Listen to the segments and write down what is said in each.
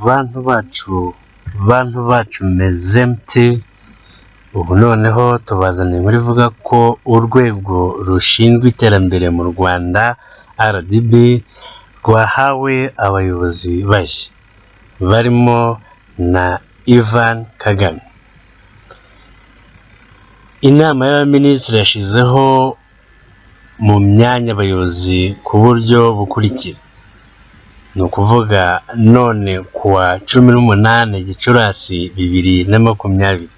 bantu bacu meze mute? Ubu noneho tubazaniye inkuru ivuga ko urwego rushinzwe iterambere mu Rwanda RDB rwahawe abayobozi bashya barimo na Ivan Kagame. Inama y'abaminisitiri yashizeho mu myanya abayobozi ku buryo bukurikira. Ni ukuvuga none kuwa 18 Gicurasi 2020,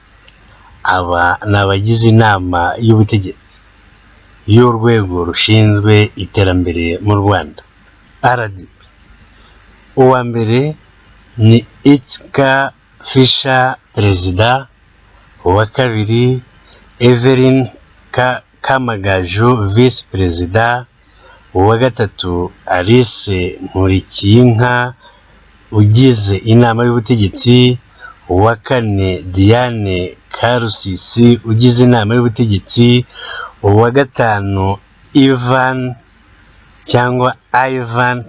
aba ni abagize inama y'ubutegetsi y'urwego rushinzwe iterambere mu Rwanda RDB. Uwa mbere ni Itzka Fisher, perezida. Uwa kabiri Evelyn Kamagaju, visi perezida. Uwa gatatu Alice Nkurikiyinka, ugize inama y'ubutegetsi. Uwa kane Diane Karusisi, ugize inama y'ubutegetsi. Uwa gatanu Ivan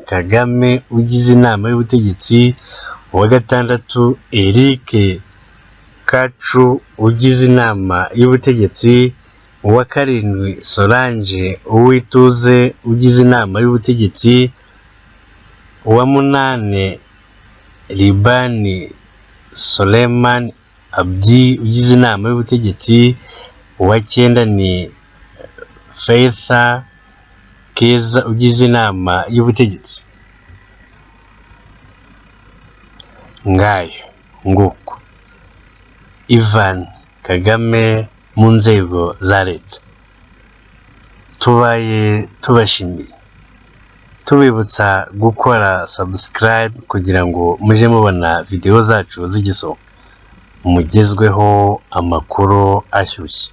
Kagame, ugize inama y'ubutegetsi. Uwa gatandatu Eric Kacu, ugize inama y'ubutegetsi. Uwa karindwi Solange Uwituze, ugize inama y'ubutegetsi. Uwa munane Libani Soleman Abdi, ugize inama y'ubutegetsi. Uwa cyenda ni Faitha Keza, ugize inama y'ubutegetsi. Ngayo nguko Ivan Kagame mu nzego za leta. Tubaye tubashimiye, tubibutsa gukora subscribe kugira ngo muje mubona video zacu zigisohoka, mugezweho amakuru ashyushye.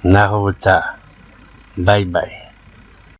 Naho buta, bye bye.